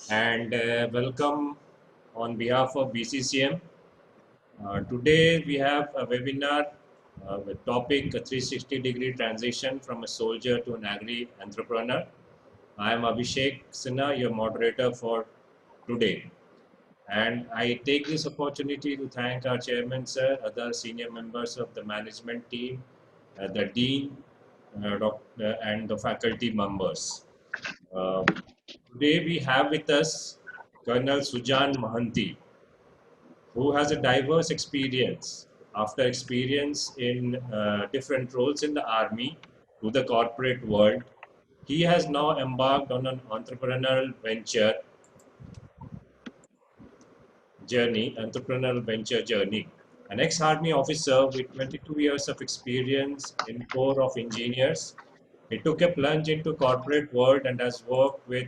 and welcome on behalf of BCCM. Today we have a webinar with topic a 360-degree transition from a soldier to an agri entrepreneur. I am Abhishek Sinha, your moderator for today. And I take this opportunity to thank our chairman, sir, other senior members of the management team, the dean, and the faculty members. Uh, Today we have with us Colonel Sujan Mahanti, who has a diverse experience. After experience in different roles in the army to the corporate world, he has now embarked on an entrepreneurial venture journey. An ex-army officer with 22 years of experience in Corps of Engineers, he took a plunge into corporate world and has worked with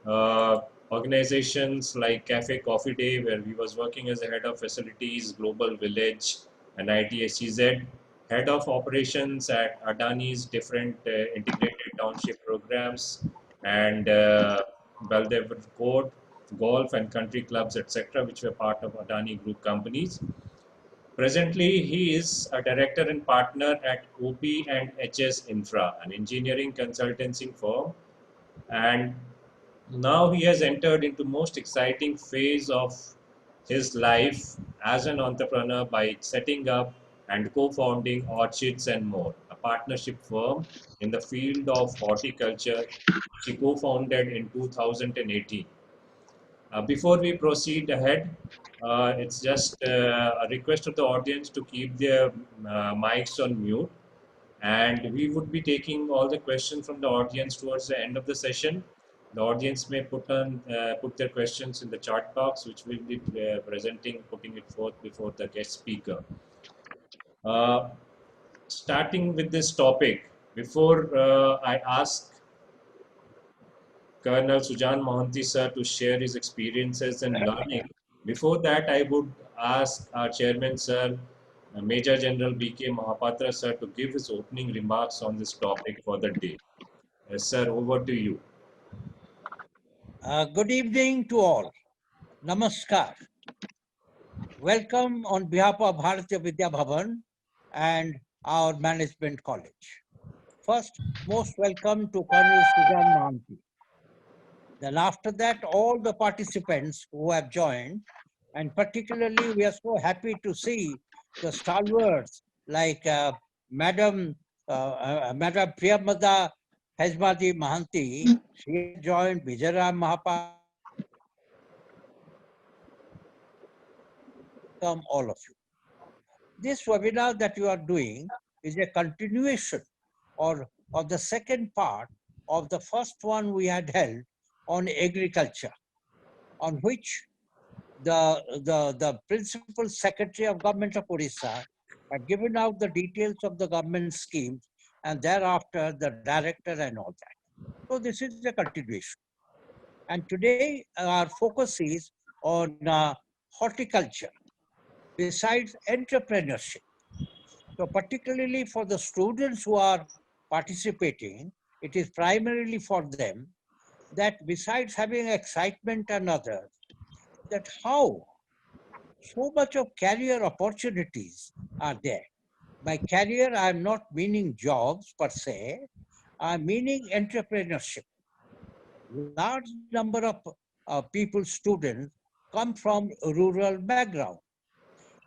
uh, organizations like Cafe Coffee Day, where he was working as the head of facilities, Global Village, and ITSCZ, head of operations at Adani's different integrated township programs, and Baldev Court, golf and country clubs, etc., which were part of Adani Group companies. Presently, he is a director and partner at OP and HS Infra, an engineering consultancy firm, and now he has entered into most exciting phase of his life as an entrepreneur by setting up and co-founding Orchids and More, a partnership firm in the field of horticulture, which he co-founded in 2018. Before we proceed ahead, it's just a request to the audience to keep their mics on mute, and we would be taking all the questions from the audience towards the end of the session. The audience may put their questions in the chat box, which will be putting it forth before the guest speaker. Uh, Starting with this topic, before I ask Colonel Sujan Mohanty sir to share his experiences and learning, before that I would ask our chairman sir, Major General B.K. Mahapatra sir, to give his opening remarks on this topic for the day. Sir, over to you. Good evening to all. Namaskar. Welcome on behalf of Bharatiya Vidya Bhavan and our management college. First, most welcome to Colonel Sujan Mahanti. Then after that, all the participants who have joined, and particularly we are so happy to see the stalwarts like Madam Priyamada Hezmadi Mahanti. She joined Vijayaram Mahapatra. Welcome all of you. This webinar that you are doing is a continuation or the second part of the first one we had held on agriculture, on which the Principal Secretary of Government of Odisha had given out the details of the government schemes, and thereafter the director and all that. So this is a continuation. And today our focus is on horticulture, besides entrepreneurship. So particularly for the students who are participating, it is primarily for them that besides having excitement and others, that how so much of career opportunities are there. By career, I am not meaning jobs per se, I am meaning entrepreneurship. Large number of people, students, come from rural background.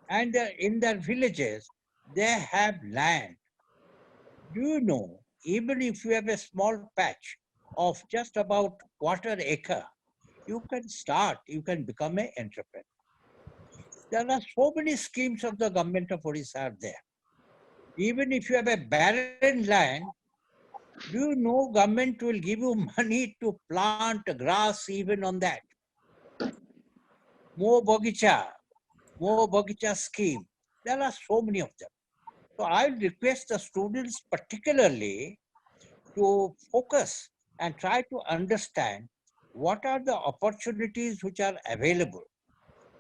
And in their villages, they have land. Do you know, even if you have a small patch of just about quarter acre, you can start, you can become an entrepreneur. There are so many schemes of the government of Odisha are there. Even if you have a barren land, do you know government will give you money to plant grass even on that? More Bagicha scheme. There are so many of them. So I request the students particularly to focus and try to understand what are the opportunities which are available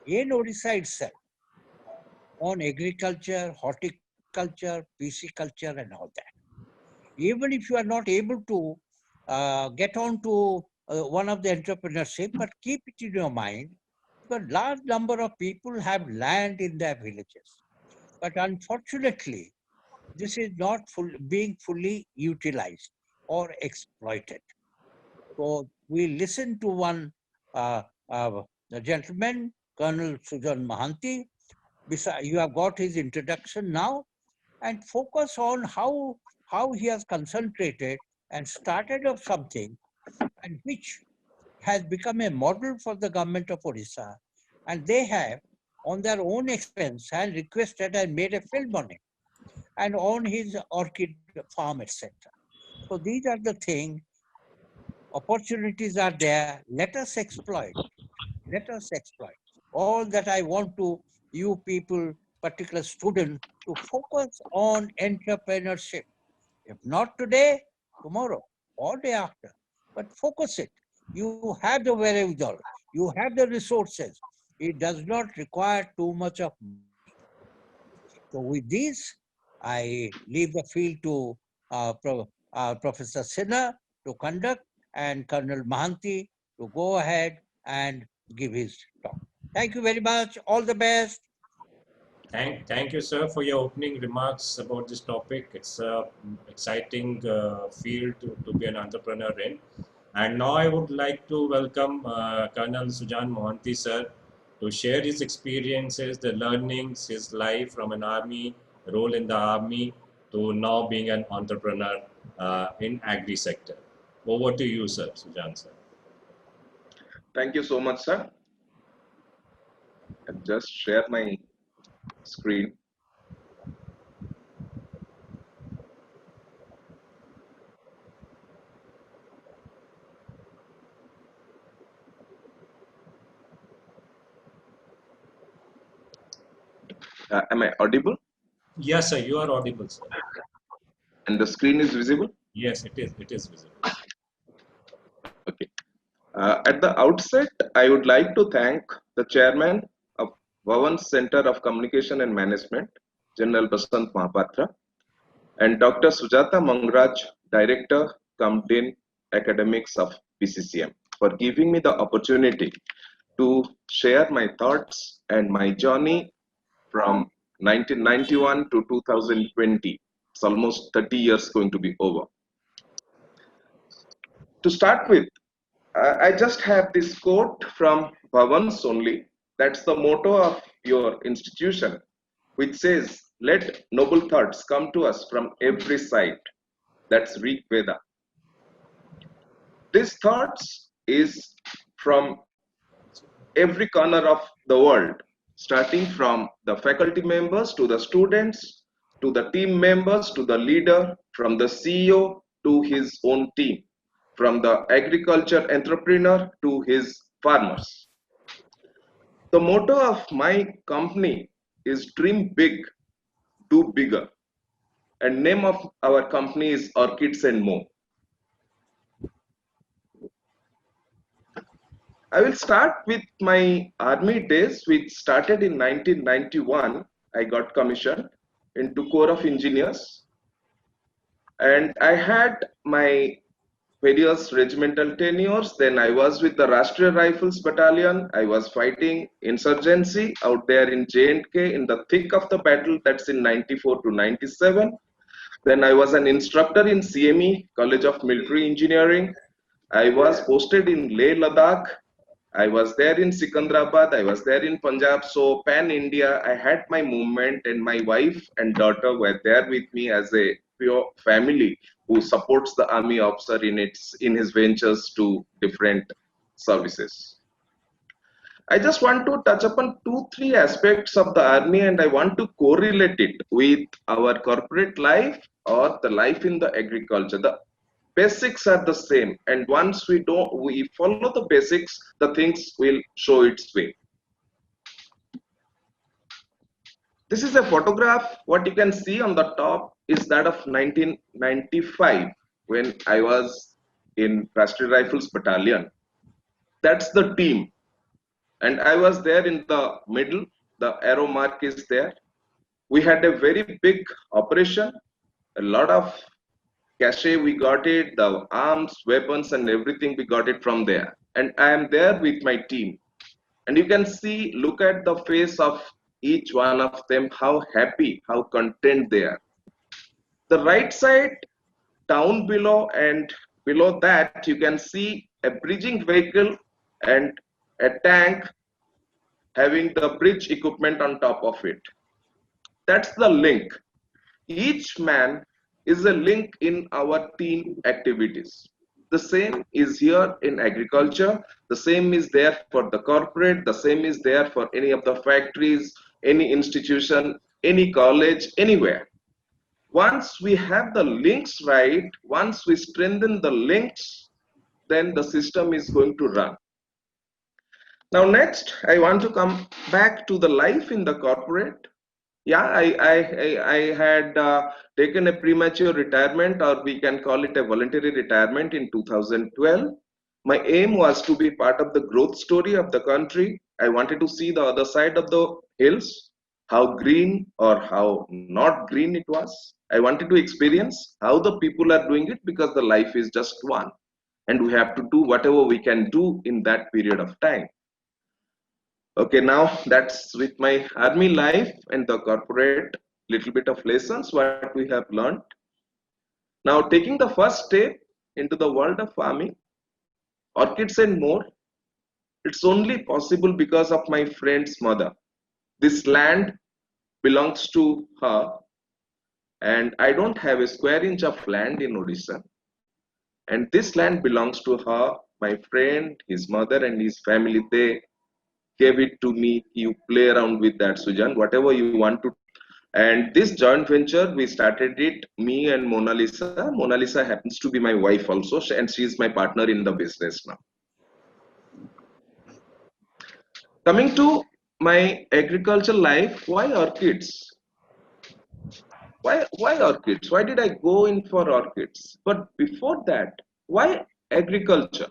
in Odisha itself on agriculture, horticulture, pisciculture and all that. Even if you are not able to get on to one of the entrepreneurship, but keep it in your mind, because large number of people have land in their villages. But unfortunately, this is not being fully utilized or exploited. So we listen to one a gentleman, Colonel Sujan Mahanti. You have got his introduction now, and focus on how he has concentrated and started up something, and which has become a model for the government of Odisha. And they have, on their own expense, and requested and made a film on it, and on his orchid farm, etc. So these are the things, opportunities are there. Let us exploit. Let us exploit. All that I want to you people, particular students, to focus on entrepreneurship. If not today, tomorrow, or day after. But focus it. You have the wherewithal. You have the resources. It does not require too much of money. So with this, I leave the field to Professor Sinha to conduct, and Colonel Mahanti to go ahead and give his talk. Thank you very much. All the best. Thank you, sir, for your opening remarks about this topic. It's a exciting field to be an entrepreneur in. And now I would like to welcome Colonel Sujan Mohanty, sir, to share his experiences, the learnings, his life from an army, role in the army, to now being an entrepreneur in agri sector. Over to you, sir, Sujan, sir. Thank you so much, sir. I'll just share my screen. Am I audible? Yes, sir, you are audible, sir. And the screen is visible? Yes, it is. It is visible. Okay. At the outset, I would like to thank the chairman of Bhavan Center of Communication and Management, General Basant Mahapatra, and Dr. Sujata Mangraj, Director, Dean Academics of BCCM, for giving me the opportunity to share my thoughts and my journey from 1991 to 2020. It's almost 30 years going to be over. To start with, I just have this quote from Bhavans only. That's the motto of your institution, which says, "Let noble thoughts come to us from every side." That's Rig Veda. These thoughts is from every corner of the world, starting from the faculty members to the students, to the team members, to the leader, from the CEO to his own team, from the agriculture entrepreneur to his farmers. The motto of my company is dream big, do bigger. And name of our company is Orchids and More. I will start with my army days, which started in 1991. I got commissioned into Corps of Engineers, and I had my various regimental tenures. Then I was with the Rashtriya Rifles Battalion. I was fighting insurgency out there in J&K in the thick of the battle. That's in 94 to 97. Then I was an instructor in CME, College of Military Engineering. I was posted in Leh, Ladakh. I was there in Sikandrabad. I was there in Punjab. So pan India, I had my movement, and my wife and daughter were there with me as a pure family who supports the army officer in his ventures to different services. I just want to touch upon 2-3 aspects of the army, and I want to correlate it with our corporate life or the life in the agriculture. The basics are the same, and once we follow the basics, the things will show its way. This is a photograph. What you can see on the top is that of 1995, when I was in Rashtriya Rifles Battalion. That's the team, and I was there in the middle. The arrow mark is there. We had a very big operation, a lot of cache, we got it, the arms, weapons, and everything, we got it from there. And I am there with my team. And you can see, look at the face of each one of them, how happy, how content they are. The right side, down below, and below that, you can see a bridging vehicle and a tank having the bridge equipment on top of it. That's the link. Each man is a link in our team activities. The same is here in agriculture. The same is there for the corporate. The same is there for any of the factories, any institution, any college, anywhere. Once we have the links right, once we strengthen the links, then the system is going to run. Now, next, I want to come back to the life in the corporate. Yeah, I had taken a premature retirement, or we can call it a voluntary retirement, in 2012. My aim was to be part of the growth story of the country. I wanted to see the other side of the hills, how green or how not green it was. I wanted to experience how the people are doing it, because the life is just one, and we have to do whatever we can do in that period of time. Okay, now that's with my army life and the corporate, little bit of lessons what we have learned. Now, taking the first step into the world of farming, orchids and more, it's only possible because of my friend's mother. This land belongs to her, and I don't have a square inch of land in Odisha. And this land belongs to her, my friend, his mother, and his family. They gave it to me. You play around with that, Sujan, whatever you want to. And this joint venture, we started it, me and Mona Lisa. Mona Lisa happens to be my wife also, and she is my partner in the business now. Coming to my agriculture life, why orchids? Why orchids? Why did I go in for orchids? But before that, why agriculture?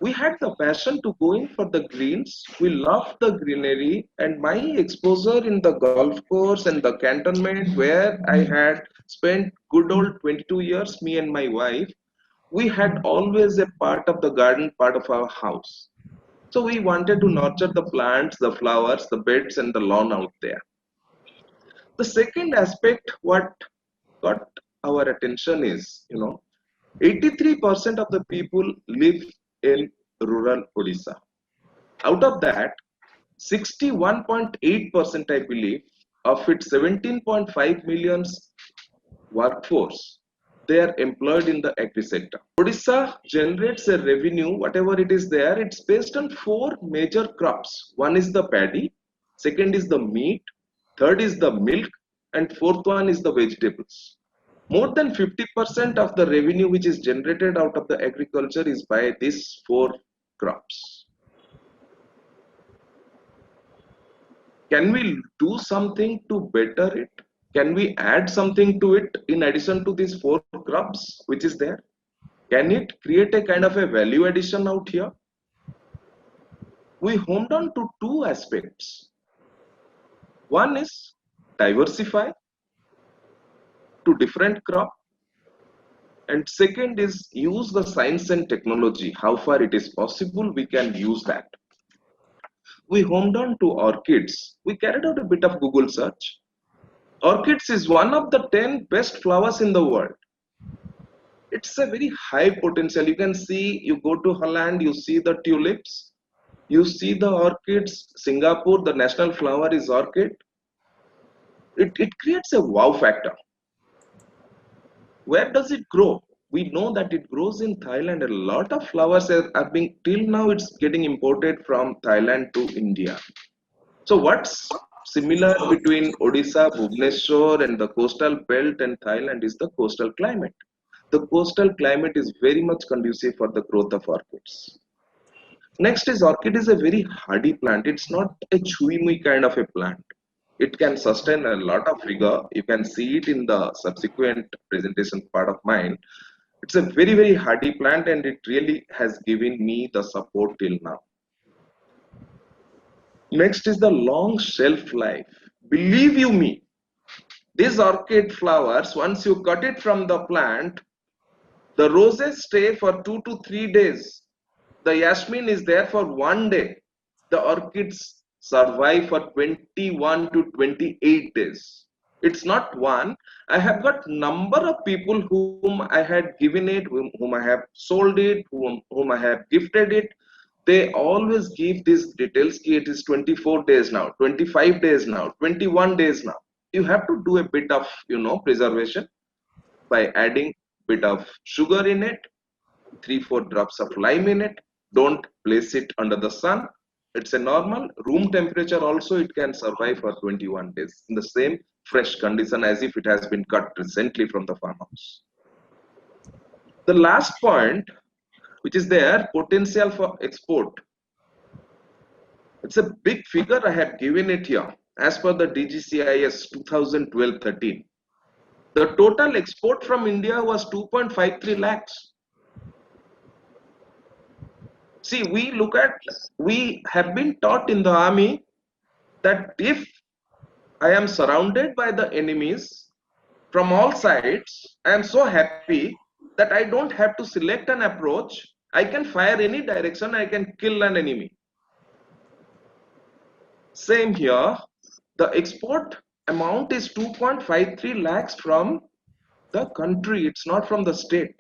We had the passion to go in for the greens. We loved the greenery, and my exposure in the golf course and the cantonment, where I had spent good old 22 years, me and my wife, we had always a part of the garden, part of our house. So we wanted to nurture the plants, the flowers, the beds, and the lawn out there. The second aspect, what got our attention is, 83% of the people live in rural Odisha. Out of that, 61.8%, I believe, of its 17.5 million workforce, they are employed in the agri sector. Odisha generates a revenue, whatever it is there, it's based on four major crops. One is the paddy, second is the meat, third is the milk, and fourth one is the vegetables. More than 50% of the revenue which is generated out of the agriculture is by these four crops. Can we do something to better it? Can we add something to it in addition to these four crops which is there? Can it create a kind of a value addition out here? We homed on to two aspects. One is diversify to different crop, and second is use the science and technology. How far it is possible we can use that. We homed on to orchids. We carried out a bit of Google search. Orchids is one of the 10 best flowers in the world. It's a very high potential. You can see, you go to Holland, you see the tulips, you see the orchids. Singapore, the national flower is orchid. It creates a wow factor. Where does it grow? We know that it grows in Thailand. A lot of flowers are being, till now it's getting imported from Thailand to India. So what's similar between Odisha, Bhubaneswar and the coastal belt and Thailand is the coastal climate. The coastal climate is very much conducive for the growth of orchids. Next is, orchid is a very hardy plant. It's not a chewy kind of a plant. It can sustain a lot of rigor. You can see it in the subsequent presentation part of mine. It's a very, very hardy plant, and it really has given me the support till now. Next is the long shelf life. Believe you me, These orchid flowers, once you cut it from the plant, the roses stay for 2 to 3 days. The jasmine is there for 1 day. The orchids survive for 21 to 28 days. It's not one. I have got number of people whom I had given it, whom I have sold it, whom I have gifted it. They always give these details. It is 24 days now, 25 days now, 21 days now. You have to do a bit of preservation by adding bit of sugar in it, 3-4 drops of lime in it. Don't place it under the sun. It's a normal room temperature. Also, it can survive for 21 days in the same fresh condition as if it has been cut recently from the farmhouse. The last point, which is there, potential for export. It's a big figure. I have given it here. As per the DGCIS 2012-13, the total export from India was 2.53 lakhs. See, we have been taught in the army that if I am surrounded by the enemies from all sides, I am so happy that I don't have to select an approach. I can fire any direction, I can kill an enemy. Same here, the export amount is 2.53 lakhs from the country, it's not from the state.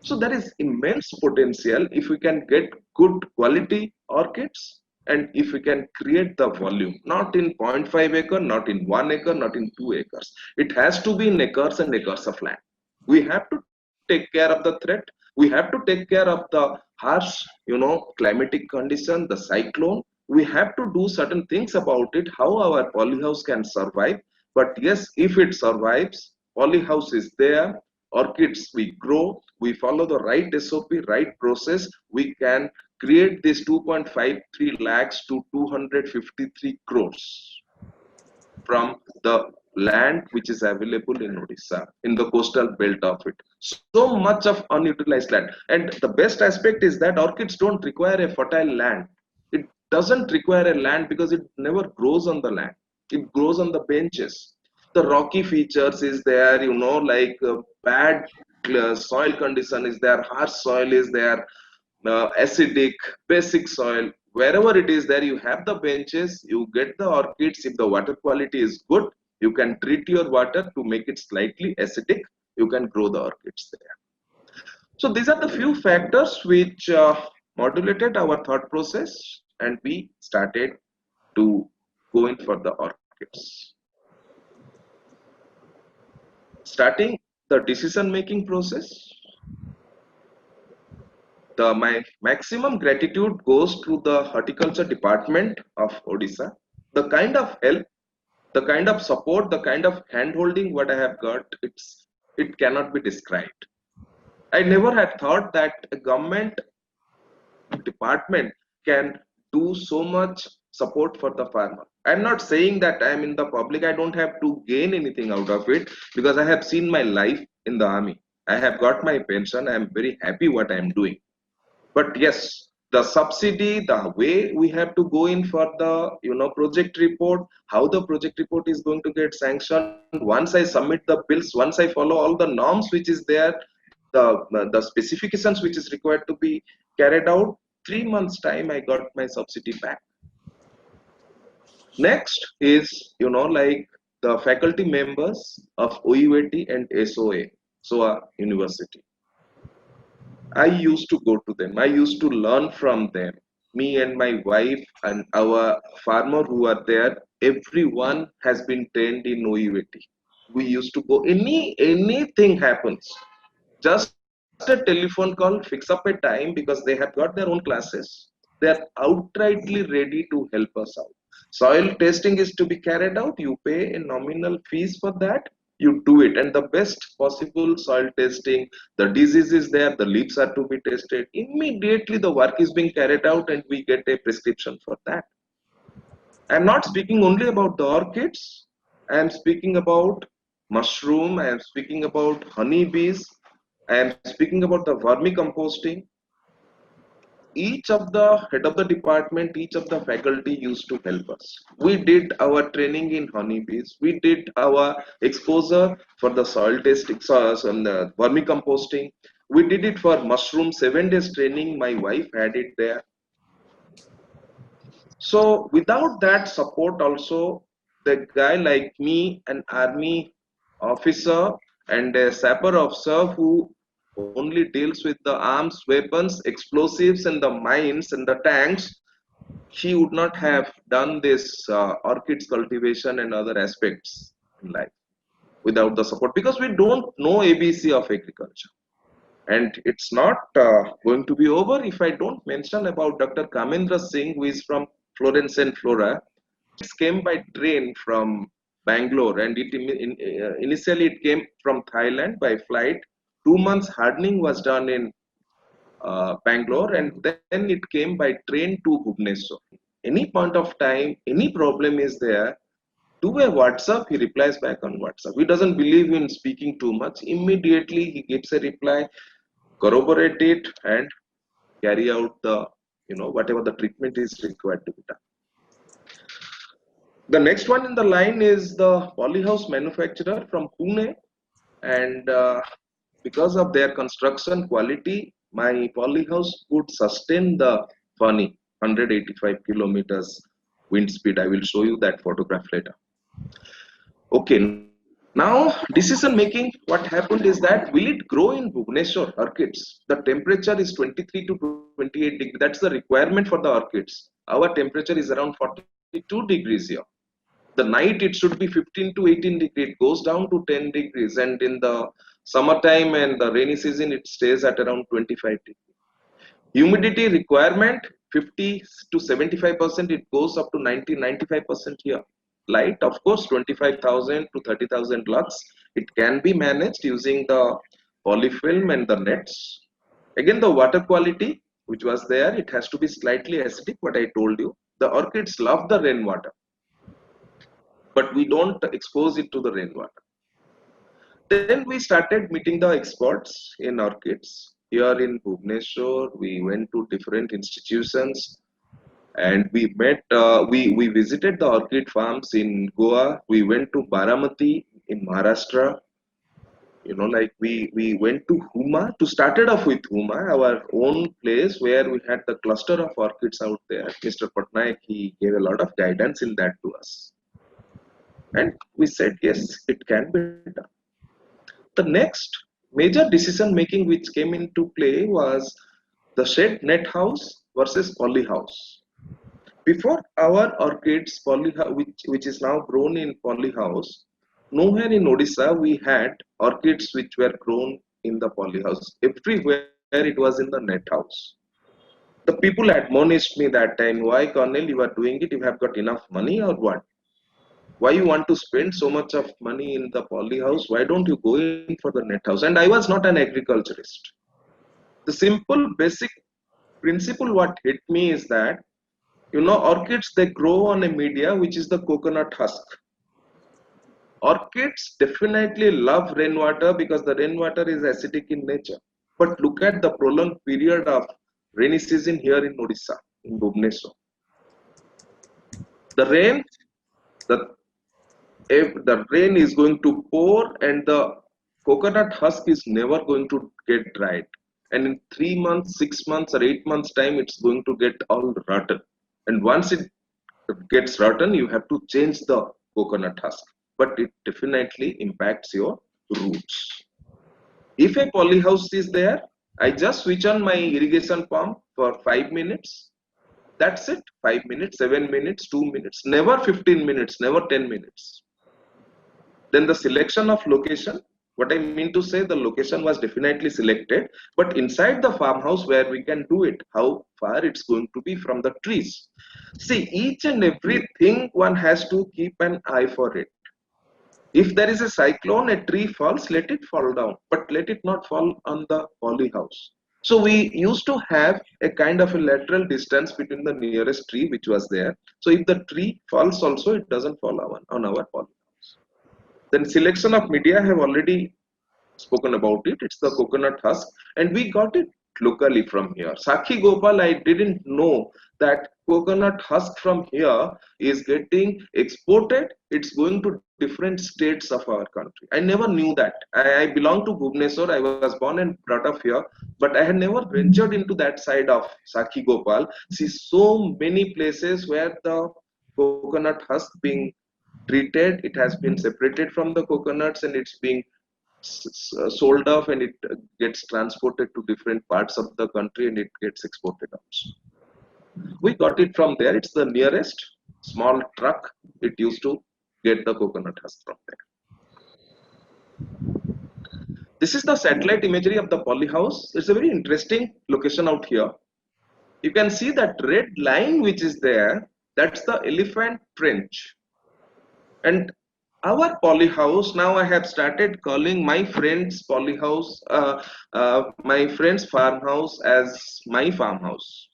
So there is immense potential if we can get good quality orchids and if we can create the volume, not in 0.5 acre, not in 1 acre, not in 2 acres. It has to be in acres and acres of land. We have to take care of the threat. We have to take care of the harsh, climatic condition, the cyclone. We have to do certain things about it, how our polyhouse can survive. But yes, if it survives, polyhouse is there, orchids we grow, we follow the right SOP, right process, we can create this 2.53 lakhs to 253 crores from the land which is available in Odisha, in the coastal belt of it. So much of unutilized land. And the best aspect is that orchids don't require a fertile land. It doesn't require a land because it never grows on the land. It grows on the benches. The rocky features is there, like bad soil condition is there, harsh soil is there, acidic, basic soil. Wherever it is there, you have the benches, you get the orchids. If the water quality is good, you can treat your water to make it slightly acidic. You can grow the orchids there. So these are the few factors which modulated our thought process, and we started to go in for the orchids. Starting the decision-making process, my maximum gratitude goes to the horticulture department of Odisha. The kind of help, the kind of support, the kind of hand-holding what I have got, it cannot be described. I never had thought that a government department can do so much support for the farmer. I'm not saying that I'm in the public, I don't have to gain anything out of it, because I have seen my life in the army. I have got my pension, I'm very happy what I'm doing. But yes, the subsidy, the way we have to go in for the project report, how the project report is going to get sanctioned, once I submit the bills, once I follow all the norms which is there, the specifications which is required to be carried out, 3 months time I got my subsidy back. Next is like the faculty members of OUAT and SOA University. I used to go to them, I used to learn from them. Me and my wife and our farmer who are there, everyone has been trained in OUAT. We used to go, anything happens, just a telephone call, fix up a time, because they have got their own classes. They are outrightly ready to help us out. Soil testing is to be carried out, you pay a nominal fees for that, you do it, and the best possible soil testing, the disease is there, the leaves are to be tested, immediately the work is being carried out and we get a prescription for that. I am not speaking only about the orchids, I am speaking about mushroom, I am speaking about honeybees, I am speaking about the vermicomposting. each of the head of the department, each of the faculty used to help us. We did our training in honeybees. We did our exposure for the soil testing, and the vermicomposting. We did it for mushroom, 7 days training. My wife had it there. So without that support also, the guy like me, an army officer and a sapper officer who only deals with the arms, weapons, explosives and the mines and the tanks, he would not have done this orchids cultivation and other aspects in life without the support, because we don't know ABC of agriculture. And it's not going to be over if I don't mention about Dr. Kamendra Singh, who is from Florence and Flora. It came by train from Bangalore, and initially it came from Thailand by flight. 2 months hardening was done in Bangalore, and then it came by train to Bhubaneswar. Any point of time, any problem is there, do a WhatsApp, he replies back on WhatsApp. He doesn't believe in speaking too much. Immediately he gives a reply, corroborate it, and carry out the, whatever the treatment is required to be done. The next one in the line is the polyhouse manufacturer from Pune, and because of their construction quality, my polyhouse could sustain the funny 185 kilometers wind speed. I will show you that photograph later. Okay, now decision making, what happened is that will it grow in Bhubaneswar orchids? The temperature is 23 to 28 degrees. That's the requirement for the orchids. Our temperature is around 42 degrees here. The night it should be 15 to 18 degrees. It goes down to 10 degrees, and in the summertime and the rainy season it stays at around 25 degrees. Humidity requirement 50 to 75%. It goes up to 90-95% here. Light, of course, 25,000 to 30,000 lux. It can be managed using the polyfilm and the nets. Again, the water quality which was there, it has to be slightly acidic. What I told you, the orchids love the rainwater, but we don't expose it to the rainwater. Then we started meeting the experts in orchids. Here in Bhubaneswar, we went to different institutions and we met, we visited the orchid farms in Goa. We went to Baramati in Maharashtra. Like we went to Huma, to started off with Huma, our own place where we had the cluster of orchids out there. Mr. Patnaik, he gave a lot of guidance in that to us. And we said, yes, it can be done. The next major decision making which came into play was the shed net house versus poly house. Before our orchids, which is now grown in poly house, nowhere in Odisha we had orchids which were grown in the poly house. Everywhere it was in the net house. The people admonished me that time, why Cornel, you are doing it, you have got enough money or what? Why you want to spend so much of money in the poly house? Why don't you go in for the net house? And I was not an agriculturist. The simple basic principle what hit me is that, orchids, they grow on a media which is the coconut husk. Orchids definitely love rainwater because the rainwater is acidic in nature. But look at the prolonged period of rainy season here in Odisha, in Bhubaneswar. The rain, the rain is going to pour and the coconut husk is never going to get dried. And in 3 months, 6 months or 8 months time, it's going to get all rotten. And once it gets rotten, you have to change the coconut husk. But it definitely impacts your roots. If a polyhouse is there, I just switch on my irrigation pump for 5 minutes. That's it. 5 minutes, 7 minutes, 2 minutes, never 15 minutes, never 10 minutes. Then the selection of location, what I mean to say, the location was definitely selected, but inside the farmhouse where we can do it, how far it's going to be from the trees. See, each and everything one has to keep an eye for it. If there is a cyclone, a tree falls, let it fall down, but let it not fall on the poly house. So we used to have a kind of a lateral distance between the nearest tree which was there. So if the tree falls also, it doesn't fall on our poly house. Then selection of media, I have already spoken about it. It's the coconut husk, and we got it locally from here. Sakhi Gopal, I didn't know that coconut husk from here is getting exported. It's going to different states of our country. I never knew that. I belong to Bhubaneswar. I was born and brought up here, but I had never ventured into that side of Sakhi Gopal. See so many places where the coconut husk being treated, it has been separated from the coconuts and it's being sold off, and it gets transported to different parts of the country and it gets exported out. We got it from there. It's the nearest small truck. It used to get the coconut husk from there. This is the satellite imagery of the poly house. It's a very interesting location out here. You can see that red line which is there. That's the elephant trench. And our poly house, now I have started calling my friend's poly house, my friend's farmhouse as my farmhouse.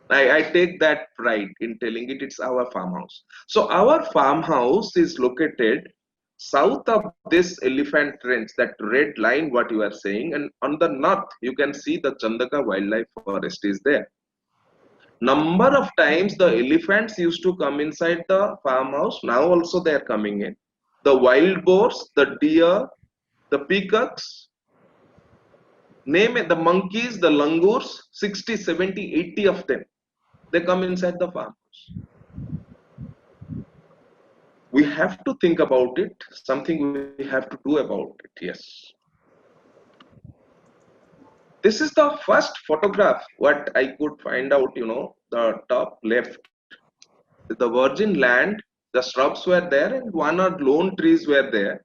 I take that pride in telling it it's our farmhouse. So our farmhouse is located south of this elephant trench, that red line what you are saying, and on the north you can see the Chandaka Wildlife Forest is there. Number of times the elephants used to come inside the farmhouse. Now also they are coming in. The wild boars, the deer, the peacocks, name it, the monkeys, the langurs, 60, 70, 80 of them. They come inside the farmhouse. We have to think about it, something we have to do about it, yes. This is the first photograph what I could find out, the top left. The virgin land, the shrubs were there and one or lone trees were there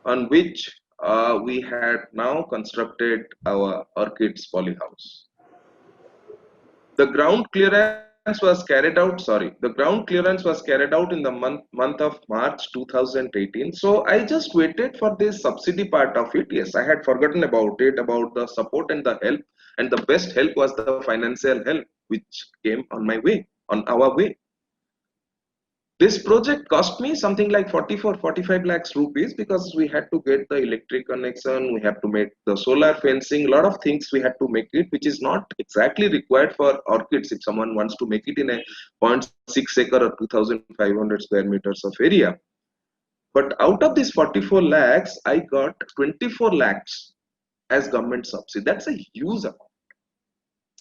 on which we had now constructed our orchids poly house. The ground clearance was carried out, in the month of March 2018. So I just waited for this subsidy part of it. Yes, I had forgotten about it, about the support and the help. And the best help was the financial help which came on my way, on our way. This project cost me something like 44-45 lakhs rupees because we had to get the electric connection, we have to make the solar fencing, a lot of things we had to make it, which is not exactly required for orchids if someone wants to make it in a 0.6 acre or 2,500 square meters of area. But out of these 44 lakhs, I got 24 lakhs as government subsidy. That's a huge amount.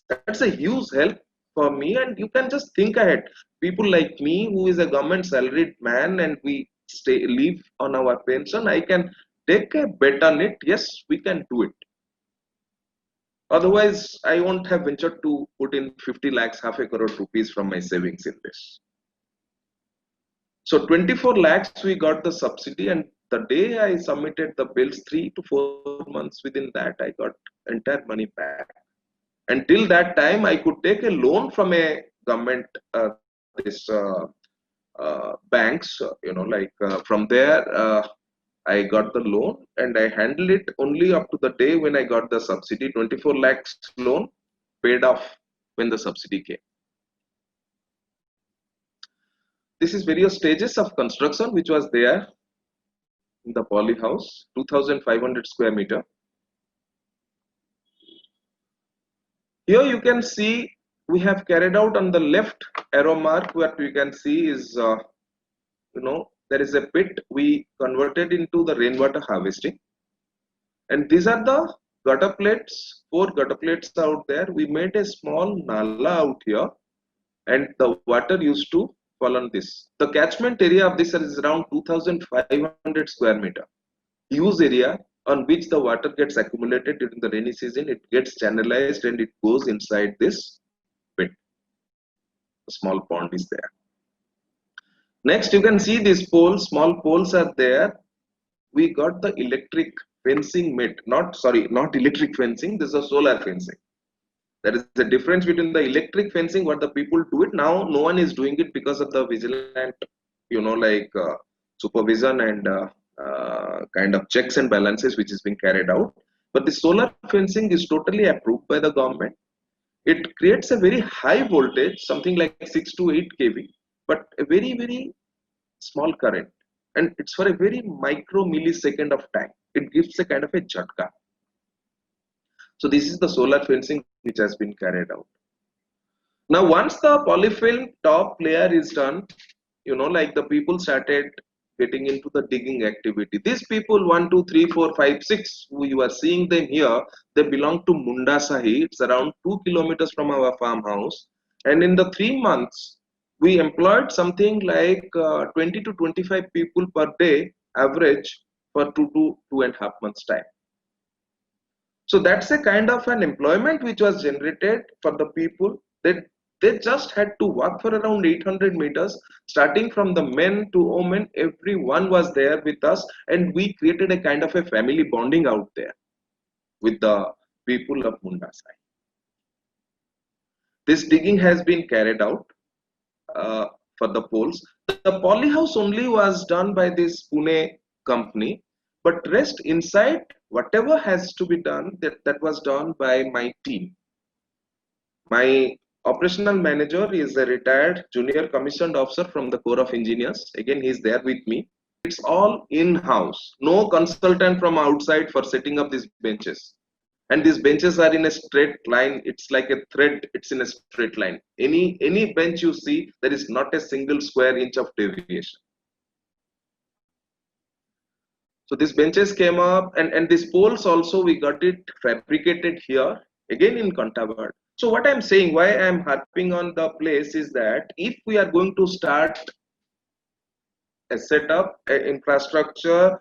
That's a huge help for me, and you can just think ahead. People like me, who is a government salaried man, and we live on our pension, I can take a bet on it. Yes, we can do it. Otherwise, I won't have ventured to put in 50 lakhs, half a crore rupees from my savings in this. So 24 lakhs we got the subsidy, and the day I submitted the bills, 3 to 4 months within that, I got entire money back. Until that time, I could take a loan from a government, banks, from there, I got the loan and I handled it only up to the day when I got the subsidy. 24 lakhs loan paid off when the subsidy came. This is various stages of construction which was there in the poly house, 2,500 square meter. Here you can see we have carried out on the left arrow mark, what you can see is, there is a pit we converted into the rainwater harvesting. And these are the gutter plates, 4 gutter plates out there. We made a small nala out here and the water used to fall on this. The catchment area of this is around 2,500 square meter. Huge area on which the water gets accumulated during the rainy season. It gets channelized and it goes inside this pit. A small pond is there. Next, you can see these poles, small poles are there. We got the electric fencing made. Not electric fencing, this is a solar fencing. There is a difference between the electric fencing, what the people do it. Now, no one is doing it because of the vigilant, supervision and kind of checks and balances which is being carried out. But the solar fencing is totally approved by the government. It creates a very high voltage, something like 6 to 8 kV, but a very, very small current. And it's for a very micro millisecond of time. It gives a kind of a jhatka. So this is the solar fencing which has been carried out. Now, once the polyfilm top layer is done, like the people started getting into the digging activity. These people, 1, 2, 3, 4, 5, 6, who you are seeing them here, they belong to Munda Sahi. It's around 2 kilometers from our farmhouse. And in the 3 months, we employed something like 20 to 25 people per day, average, for 2 to 2.5 months time. So that's a kind of an employment which was generated for the people. They just had to walk for around 800 meters, starting from the men to women. Everyone was there with us, and we created a kind of a family bonding out there with the people of Mundasai. This digging has been carried out for the poles. The poly house only was done by this Pune company, but rest inside, whatever has to be done, that was done by my team. My operational manager is a retired junior commissioned officer from the Corps of Engineers. Again, he's there with me. It's all in-house. No consultant from outside for setting up these benches. And these benches are in a straight line. It's like a thread. It's in a straight line. Any bench you see, there is not a single square inch of deviation. So these benches came up, and these poles also, we got it fabricated here, again in Kantabad. So what I'm saying, why I'm harping on the place is that if we are going to start a setup, a infrastructure,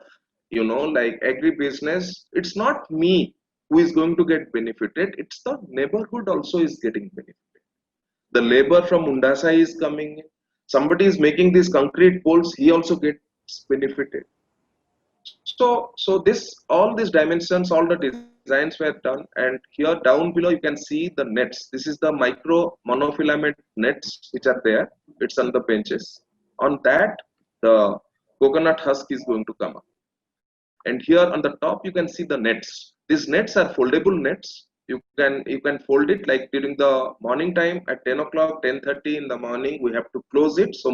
like agribusiness, it's not me who is going to get benefited, it's the neighborhood also is getting benefited. The labor from Mundasai is coming in. Somebody is making these concrete poles, he also gets benefited. So all these dimensions, all the designs were done, and here down below you can see the nets. This is the micro monofilament nets which are there. It's on the benches. On that, the coconut husk is going to come up. And here on the top you can see the nets. These nets are foldable nets. You can fold it like during the morning time at 10 o'clock, 10:30 in the morning. We have to close it. So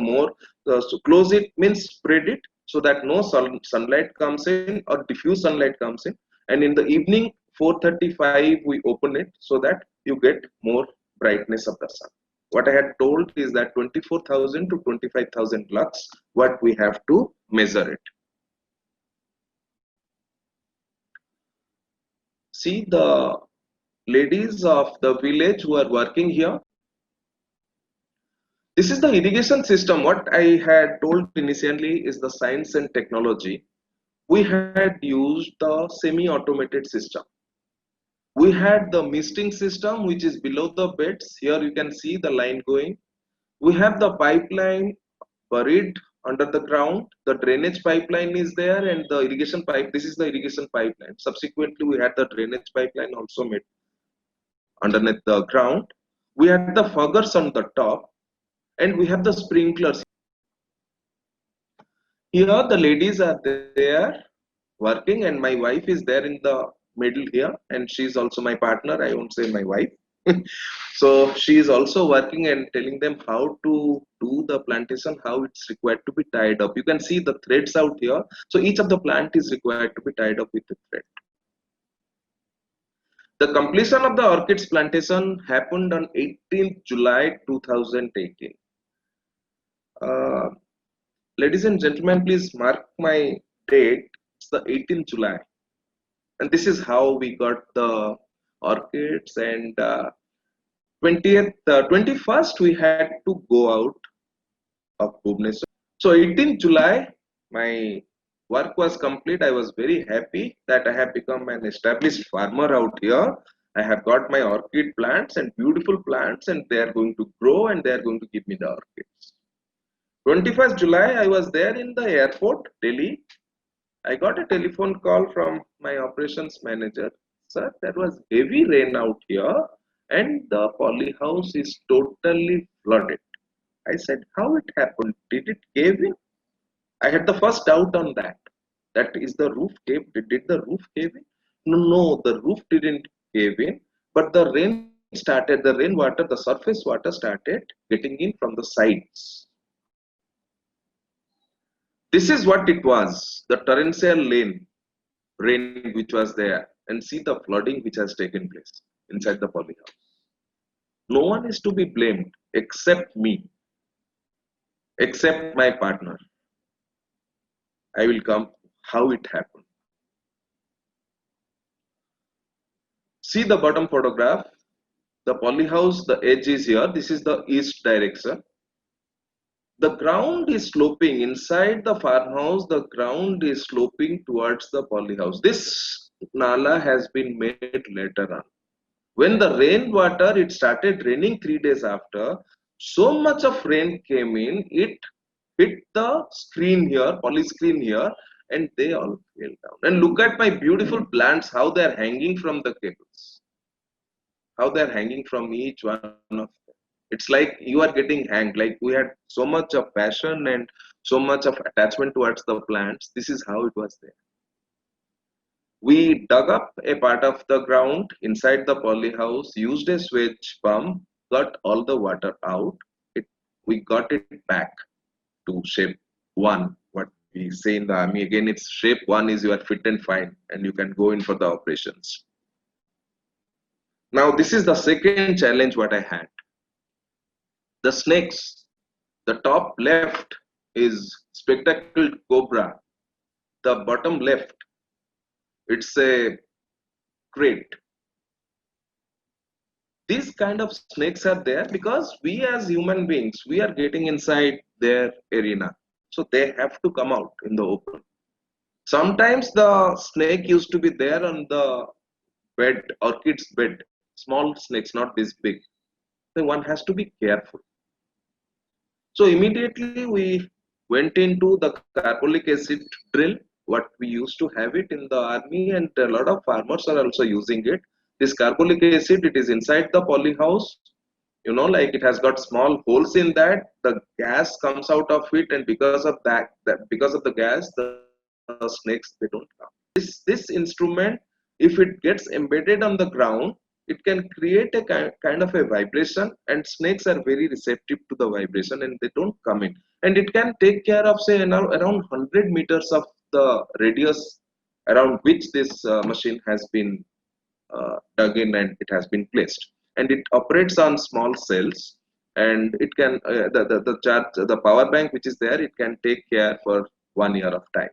close it means spread it so that no sunlight comes in or diffuse sunlight comes in. And in the evening 4:35 we open it so that you get more brightness of the sun. What I had told is that 24,000 to 25,000 lux, what we have to measure it. See the ladies of the village who are working here. This is the irrigation system. What I had told initially is the science and technology. We had used the semi-automated system. We had the misting system which is below the beds. Here you can see the line going. We have the pipeline buried under the ground. The drainage pipeline is there and the irrigation pipe. This is the irrigation pipeline. Subsequently, we had the drainage pipeline also made underneath the ground. We had the foggers on the top, and we have the sprinklers. Here the ladies are there working, and my wife is there in the middle here, and she's also my partner. I won't say my wife. So she is also working and telling them how to do the plantation, how it's required to be tied up. You can see the threads out here. So each of the plant is required to be tied up with the thread. The completion of the orchids plantation happened on 18th July 2018. Ladies and gentlemen, please mark my date. It's the 18th July. And this is how we got the orchids. And 21st, we had to go out of Bhubaneswar. So 18th July, my work was complete. I was very happy that I have become an established farmer out here. I have got my orchid plants and beautiful plants, and they are going to grow and they are going to give me the orchids. 21st July, I was there in the airport, Delhi. I got a telephone call from my operations manager. Sir, there was heavy rain out here and the poly house is totally flooded. I said, how it happened? Did it cave in? I had the first doubt on that. That is the roof cave. Did the roof cave in? No, the roof didn't cave in, but the rain started, the rainwater, the surface water started getting in from the sides. This is what it was, the torrential rain which was there. and see the flooding which has taken place inside the poly house. No one is to be blamed except me, except my partner. I will come how it happened. See the bottom photograph. The poly house, the edge is here. This is the east direction. The ground is sloping inside the farmhouse. The ground is sloping towards the poly house. This nala has been made later on. When the rainwater, it started raining 3 days after. So much of rain came in, it hit the screen here, poly screen here, and they all fell down. And look at my beautiful plants, how they are hanging from the cables, how they are hanging from each one of them. It's like you are getting hanged. Like we had so much of passion and so much of attachment towards the plants. This is how it was there. We dug up a part of the ground inside the poly house, used a switch pump, got all the water out. We got it back to shape one. What we say in the army again, it's shape one is you are fit and fine, and you can go in for the operations. Now this is the second challenge what I had. The snakes. The top left is spectacled cobra. The bottom left, it's a crate. These kind of snakes are there because we as human beings, we are getting inside their arena. So they have to come out in the open. Sometimes the snake used to be there on the bed, orchid's bed, small snakes, not this big. So one has to be careful. So immediately we went into the carbolic acid drill, what we used to have it in the army, and a lot of farmers are also using it. This carbolic acid, it is inside the poly house, like it has got small holes in that. The gas comes out of it, and because of because of the gas, the snakes, they don't come. This instrument, if it gets embedded on the ground, it can create a kind of a vibration, and snakes are very receptive to the vibration and they don't come in. And it can take care of, say, around 100 meters of the radius around which this machine has been dug in and it has been placed. And it operates on small cells, and it can the power bank which is there, it can take care for 1 year of time.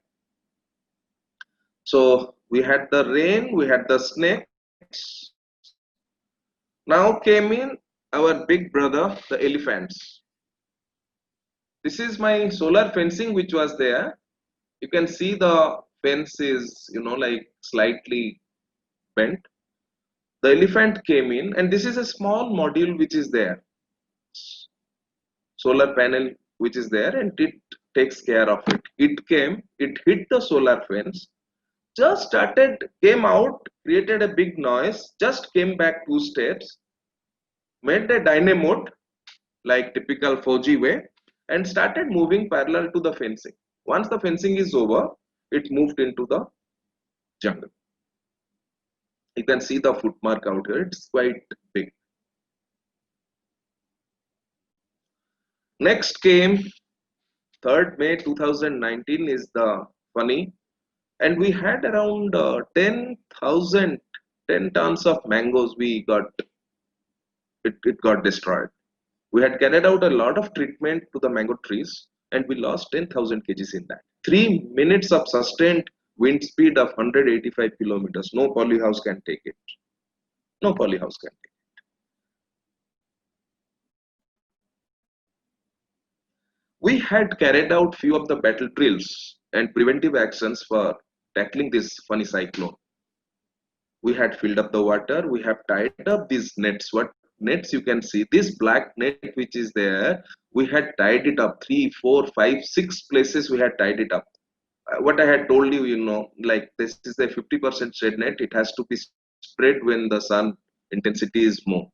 So we had the rain, we had the snakes. Now came in our big brother, the elephants. This is my solar fencing which was there. You can see the fence is, like slightly bent. The elephant came in, and this is a small module which is there. Solar panel which is there, and it takes care of it. It came, it hit the solar fence, just came out, created a big noise, just came back 2 steps, made a dynamo like typical 4G way, and started moving parallel to the fencing. Once the fencing is over, it moved into the jungle. You can see the footmark out here, it's quite big. Next came 3rd May 2019 is the funny, and we had around 10 tons of mangoes it got destroyed. We had carried out a lot of treatment to the mango trees, and we lost 10,000 kgs in that. 3 minutes of sustained wind speed of 185 kilometers. No polyhouse can take it. No polyhouse can take it. We had carried out few of the battle drills and preventive actions for tackling this funny cyclone. We had filled up the water. We have tied up these nets. What nets you can see? This black net which is there, we had tied it up 3, 4, 5, 6 places. We had tied it up. What I had told you, like this is a 50% shade net. It has to be spread when the sun intensity is more.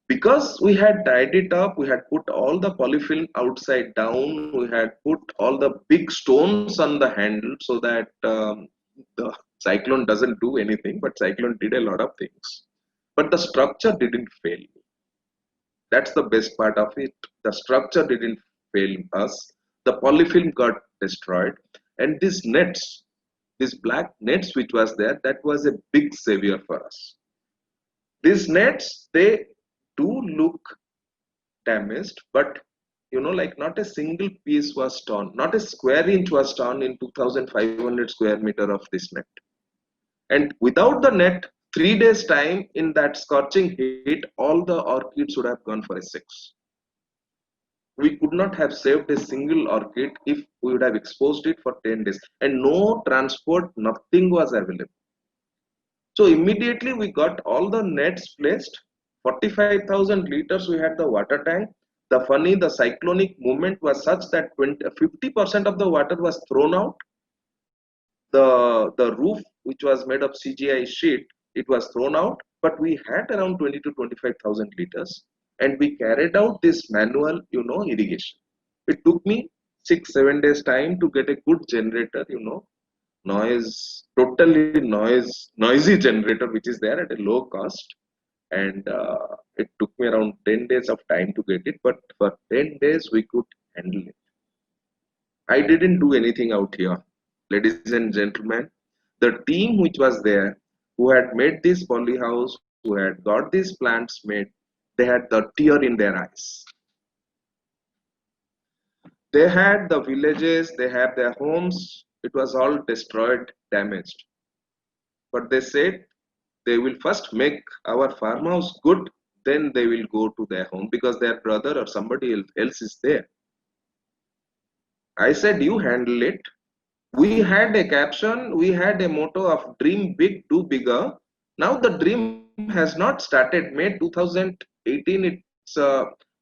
Because we had tied it up, we had put all the polyfilm outside down, we had put all the big stones on the handle so that the cyclone doesn't do anything, but cyclone did a lot of things. But the structure didn't fail. That's the best part of it. The structure didn't fail us. The polyfilm got destroyed, and these nets This black nets which was there, that was a big savior for us. These nets, they do look damaged, but like not a single piece was torn, not a square inch was torn in 2,500 square meter of this net. And without the net, 3 days time in that scorching heat, all the orchids would have gone for a 6. We could not have saved a single orchid if we would have exposed it for 10 days. And no transport, nothing was available. So immediately we got all the nets placed. 45,000 liters we had the water tank. The cyclonic movement was such that 50% of the water was thrown out. The roof, which was made of CGI sheet, it was thrown out, but we had around 20 to 25,000 liters, and we carried out this manual, irrigation. It took me 6-7 days time to get a good generator, noisy generator, which is there at a low cost. And it took me around 10 days of time to get it, but for 10 days we could handle it. I didn't do anything out here, ladies and gentlemen. The team which was there, who had made this poly house, who had got these plants made, they had the tear in their eyes. They had the villages, they had their homes, it was all destroyed, damaged. But they said they will first make our farmhouse good, then they will go to their home because their brother or somebody else is there. I said, you handle it. We had a caption, we had a motto of dream big, do bigger. Now the dream has not started. May 2018, it's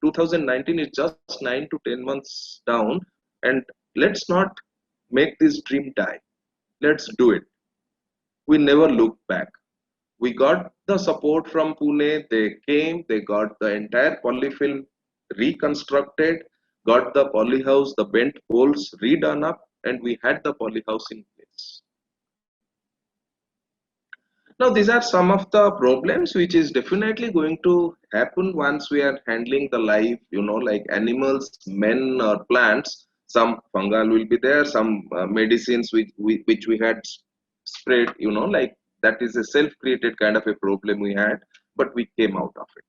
2019, it's just 9 to 10 months down. And let's not make this dream die. Let's do it. We never looked back. We got the support from Pune. They came, they got the entire polyfilm reconstructed, got the polyhouse, the bent poles redone up, and we had the polyhouse in place. Now, these are some of the problems which is definitely going to happen once we are handling the life, like animals, men, or plants. Some fungal will be there, some medicines which we had sprayed, like that is a self-created kind of a problem we had, but we came out of it.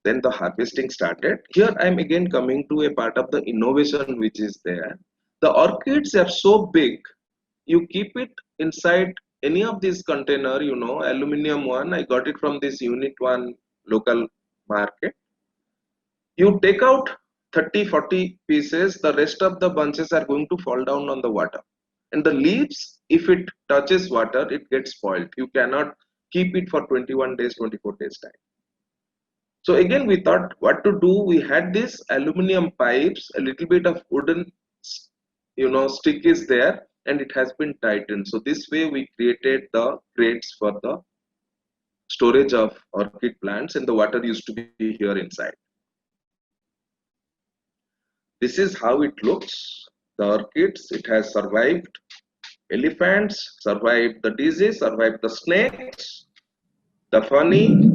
Then the harvesting started. Here I am again coming to a part of the innovation which is there. The orchids are so big, you keep it inside any of these container, aluminum one. I got it from this Unit 1 local market. You take out 30-40 pieces, the rest of the bunches are going to fall down on the water. And the leaves, if it touches water, it gets spoiled. You cannot keep it for 21 days, 24 days time. So again, we thought what to do. We had these aluminum pipes, a little bit of wooden, stick is there, and it has been tightened. So this way we created the crates for the storage of orchid plants, and the water used to be here inside. This is how it looks. The orchids, it has survived elephants, survived the disease, survived the snakes, the funny,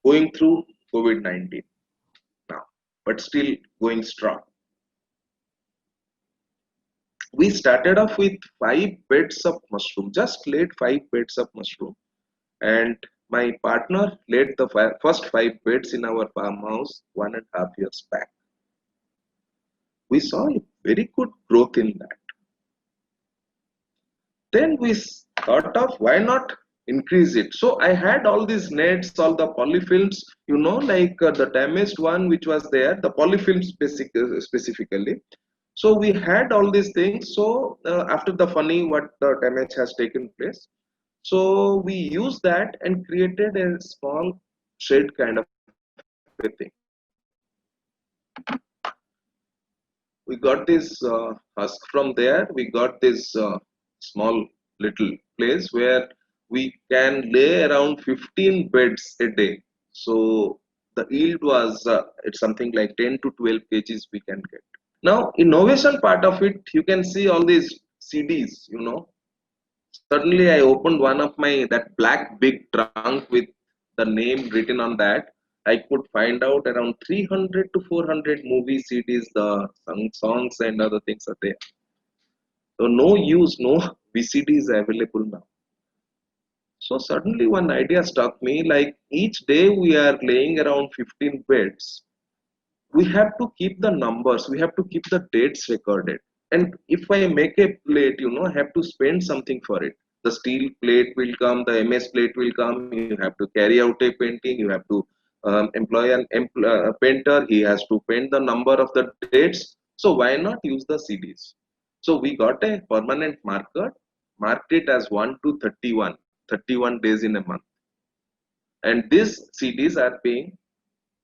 going through COVID-19 now, but still going strong. We started off with 5 beds of mushroom, just laid 5 beds of mushroom, and my partner laid the first 5 beds in our farmhouse 1.5 years back. We saw a very good growth in that. Then we thought of why not increase it. So I had all these nets, all the polyfilms, like the damaged one which was there, the polyfilms specifically. So we had all these things. So after the funny, what the damage has taken place. So we used that and created a small shed kind of a thing. We got this husk from there. We got this small little place where we can lay around 15 beds a day. So the yield was it's something like 10 to 12 kgs we can get. Now, innovation part of it, you can see all these CDs, Suddenly I opened one of that black big trunk with the name written on that. I could find out around 300 to 400 movie CDs, the songs and other things are there. no use, no VCD is available now. So suddenly one idea struck me, like each day we are laying around 15 beds. We have to keep the numbers, we have to keep the dates recorded. And if I make a plate, I have to spend something for it. The steel plate will come, the MS plate will come, you have to carry out a painting, you have to employ a painter, he has to paint the number of the dates. So why not use the CDs? So we got a permanent marker, marked it as 1 to 31, 31 days in a month. And these CDs are being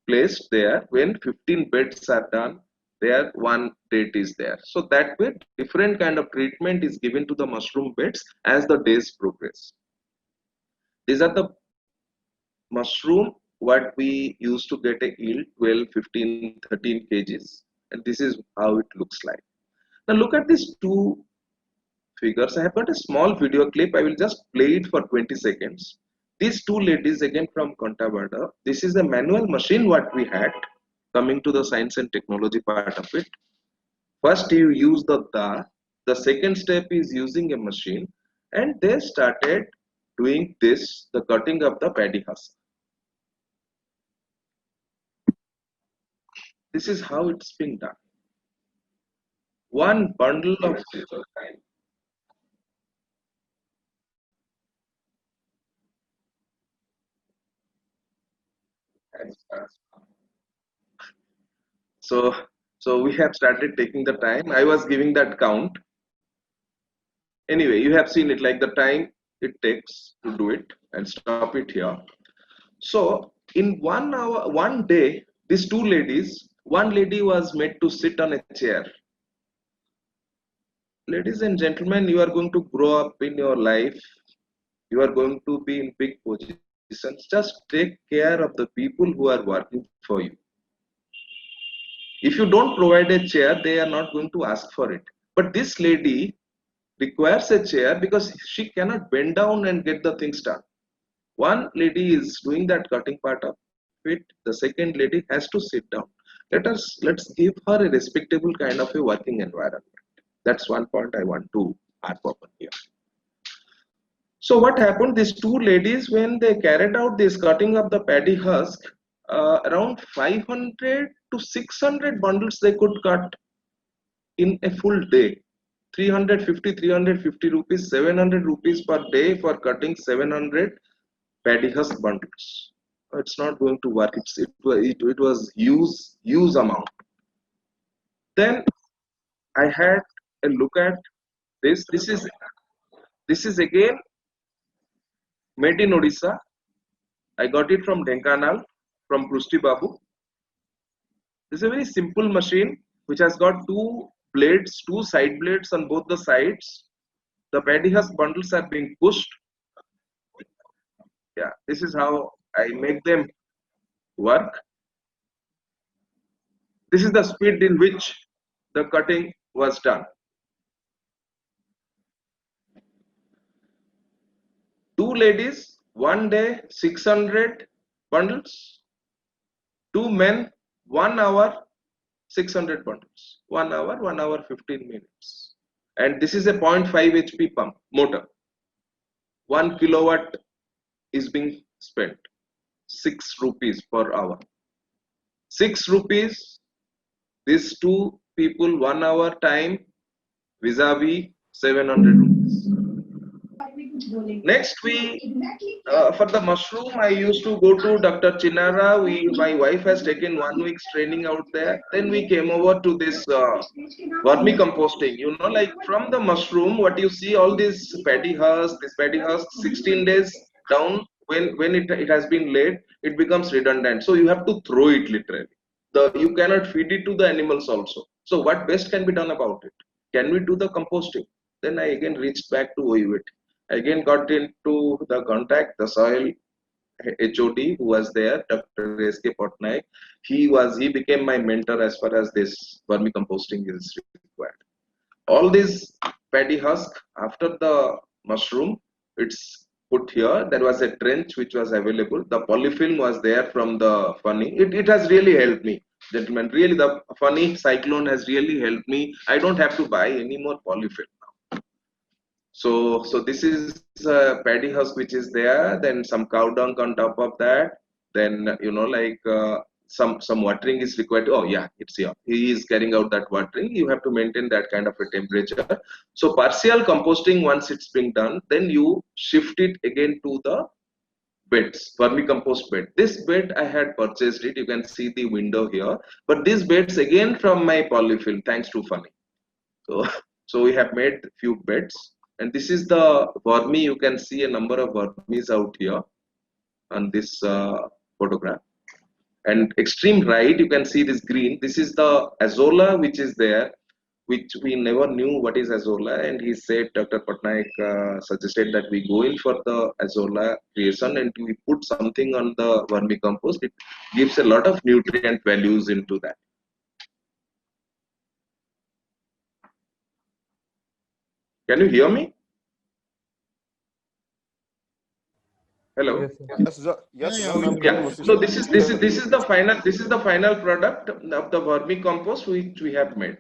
placed there when 15 beds are done, there one date is there. So that way different kind of treatment is given to the mushroom beds as the days progress. These are the mushroom what we used to get a yield 12, 15, 13 kgs, and this is how it looks like. Now look at these two figures. I have got a small video clip. I will just play it for 20 seconds. These two ladies again from Contabada. This is a manual machine what we had. Coming to the science and technology part of it. First you use the da. The second step is using a machine, and they started doing this, the cutting of the paddy husk. This is how it's been done. One bundle of so we have started taking the time. I was giving that count. Anyway, you have seen it, like the time it takes to do it, and stop it here. So in 1 hour, one day, these two ladies, one lady was made to sit on a chair. Ladies and gentlemen, you are going to grow up in your life. You are going to be in big positions. Just take care of the people who are working for you. If you don't provide a chair, they are not going to ask for it. But this lady requires a chair because she cannot bend down and get the things done. One lady is doing that cutting part of it. The second lady has to sit down. Let's give her a respectable kind of a working environment. That's one point I want to harp upon here. So what happened? These two ladies, when they carried out this cutting of the paddy husk, around 500 to 600 bundles they could cut in a full day. 350 rupees, 700 rupees per day for cutting 700 paddy husk bundles. It's not going to work. It was huge amount. Then I had a look at this. This is again made in Odisha. I got it from Dhenkanal, from Prushti Babu. This is a very simple machine which has got two blades, two side blades on both the sides. The paddy husk bundles are being pushed. Yeah, this is how I make them work. This is the speed in which the cutting was done. Two ladies, one day, 600 bundles. Two men, 1 hour, 600 bundles. 1 hour, 15 minutes. And this is a 0.5 HP pump motor. 1 kilowatt is being spent. 6 rupees per hour. 6 rupees, these two people 1 hour time vis-a-vis 700 rupees. Next, for the mushroom, I used to go to Dr. Chinara. My wife has taken 1 week's training out there. Then we came over to this vermicomposting. Like from the mushroom, what you see, all these paddy husk, 16 days down, when it has been laid, it becomes redundant. So you have to throw it literally. You cannot feed it to the animals also. So what best can be done about it? Can we do the composting? Then I again reached back to OUT. Again got into the contact, the soil HOD who was there, Dr. S.K. Patnaik. He became my mentor as far as this vermicomposting is required. All these paddy husk, after the mushroom, it's put here. There was a trench which was available. The polyfilm was there from the Fani. It has really helped me, gentlemen. Really, the Fani cyclone has really helped me. I don't have to buy any more polyfilm now. So this is a paddy husk which is there, then some cow dung on top of that, then like some watering is required. Oh yeah, it's here. He is carrying out that watering. You have to maintain that kind of a temperature. So partial composting, once it's being done, then you shift it again to the beds, vermicompost bed. This bed I had purchased it. You can see the window here. But these beds again from my polyfilm, thanks to Funny. So, so we have made few beds, and this is the wormy. You can see a number of wormies out here on this photograph. And extreme right, you can see this green. This is the azolla which is there, which we never knew what is azolla. And he said, Dr. Patnaik suggested that we go in for the azolla creation and we put something on the vermicompost. It gives a lot of nutrient values into that. Can you hear me? Hello. Yes, sir. Yes, sir. Yes, Yeah, sir. yeah, Yeah. So this is the final product of the vermicompost which we have made.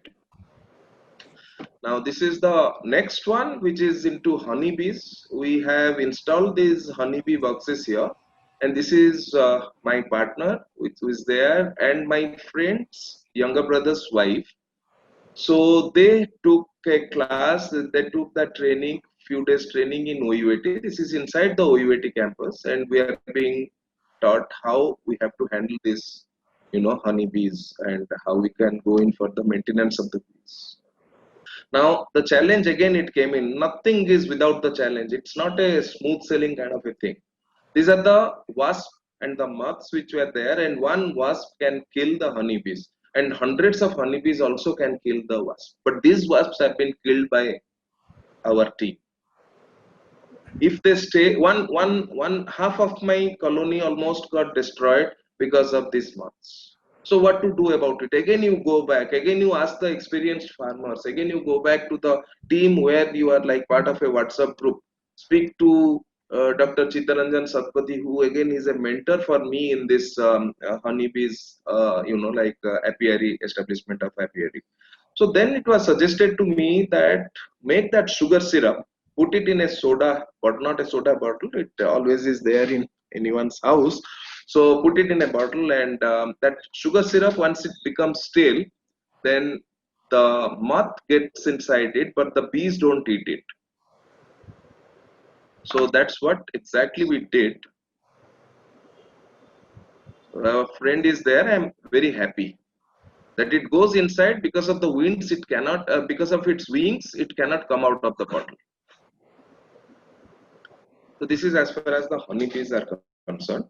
Now this is the next one, which is into honeybees. We have installed these honeybee boxes here, and this is my partner, which is there, and my friend's younger brother's wife. So they took a class, they took that training, few days training in OUAT. This is inside the OUAT campus, and we are being taught how we have to handle this, honeybees, and how we can go in for the maintenance of the bees. Now the challenge again it came in. Nothing is without the challenge. It's not a smooth sailing kind of a thing. These are the wasp and the moths which were there, and one wasp can kill the honeybees, and hundreds of honeybees also can kill the wasp. But these wasps have been killed by our team. If they stay, one half of my colony almost got destroyed because of these moths. So what to do about it? Again, you go back. Again, you ask the experienced farmers. Again, you go back to the team where you are like part of a WhatsApp group. Speak to Dr. Chittaranjan Satpathy, who again is a mentor for me in this honeybees, apiary, establishment of apiary. So then it was suggested to me that make that sugar syrup, put it in a soda, but not a soda bottle. It always is there in anyone's house. So put it in a bottle, and that sugar syrup, once it becomes stale, then the moth gets inside it, but the bees don't eat it. So that's what exactly we did. Our friend is there. I'm very happy that it goes inside. Because of the winds, it cannot, because of its wings, it cannot come out of the bottle. So this is as far as the honeybees are concerned.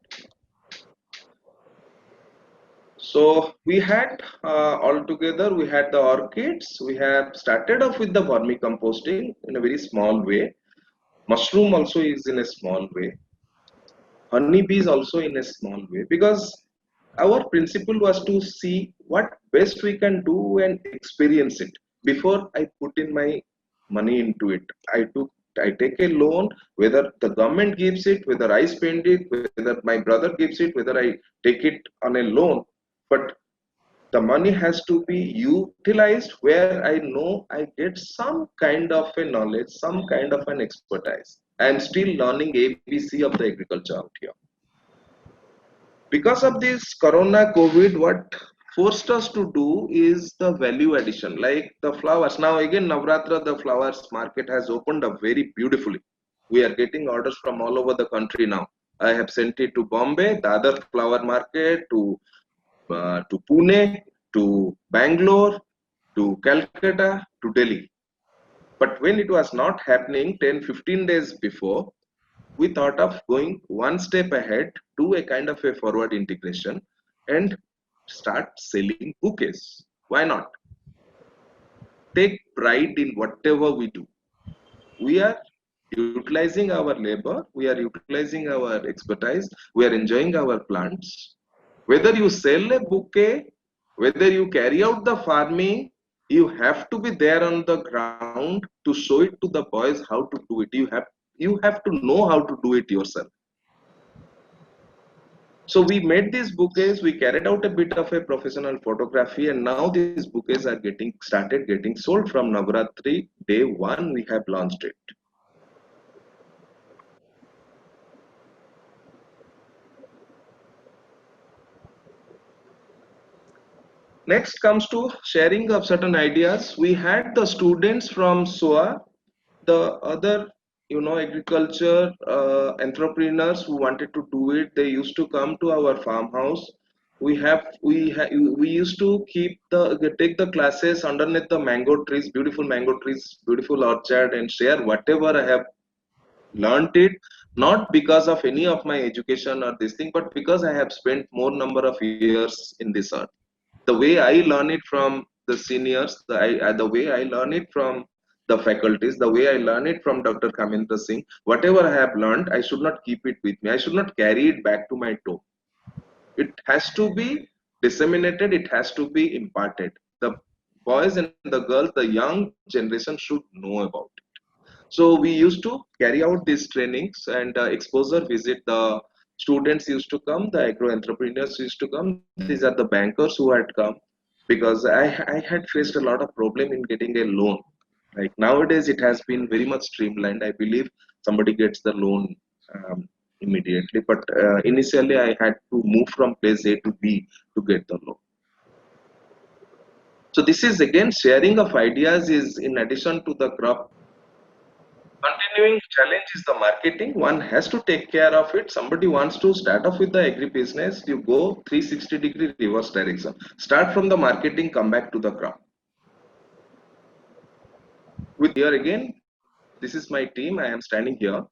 So we had altogether, we had the orchids. We have started off with the vermicomposting in a very small way. Mushroom also is in a small way. Honeybees also in a small way, because our principle was to see what best we can do and experience it before I put in my money into it. I take a loan, whether the government gives it, whether I spend it, whether my brother gives it, whether I take it on a loan, but the money has to be utilized where I know I get some kind of a knowledge, some kind of an expertise. I am still learning ABC of the agriculture out here. Because of this Corona COVID, what forced us to do is the value addition, like the flowers. Now again, Navratra, the flowers market has opened up very beautifully. We are getting orders from all over the country now. I have sent it to Bombay, the other flower market, to Pune, to Bangalore, to Calcutta, to Delhi. But when it was not happening 10-15 days before, we thought of going one step ahead, do a kind of a forward integration, and start selling bouquets. Why not? Take pride in whatever we do. We are utilizing our labor, we are utilizing our expertise, we are enjoying our plants. Whether you sell a bouquet, whether you carry out the farming, you have to be there on the ground to show it to the boys how to do it. You have to know how to do it yourself. So we made these bouquets, we carried out a bit of a professional photography, and now these bouquets are started getting sold from Navratri day one. We have launched it. Next comes to sharing of certain ideas. We had the students from SOA, the other agriculture entrepreneurs who wanted to do it. They used to come to our farmhouse. We used to take the classes underneath the mango trees, beautiful orchard, and share whatever I have learned it, not because of any of my education or this thing, but because I have spent more number of years in this earth. The way I learn it from the seniors, the way I learn it from the faculties, the way I learn it from Dr. Kamendra Singh, whatever I have learned, I should not keep it with me. I should not carry it back to my toe. It has to be disseminated, it has to be imparted. The boys and the girls, the young generation should know about it. So we used to carry out these trainings and exposure visit. The students used to come, the agro entrepreneurs used to come. These are the bankers who had come, because I had faced a lot of problem in getting a loan. Like nowadays, it has been very much streamlined. I believe somebody gets the loan immediately, but initially I had to move from place A to B to get the loan. So this is again sharing of ideas is in addition to the crop. Continuing challenge is the marketing. One has to take care of it. Somebody wants to start off with the agri business, you go 360-degree reverse direction. Start from the marketing, come back to the crop. With here again, this is my team. I am standing here.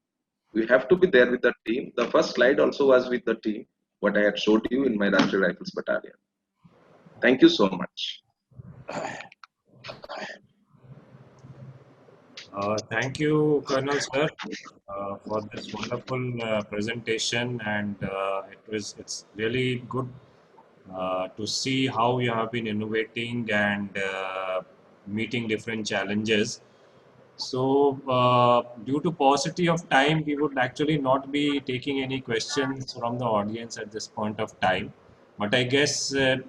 We have to be there with the team. The first slide also was with the team, what I had showed you in my Rashtriya Rifles Battalion. Thank you so much. Thank you, Colonel Sir, for this wonderful presentation, and it's really good to see how you have been innovating and meeting different challenges. So, due to paucity of time, we would actually not be taking any questions from the audience at this point of time. But I guess the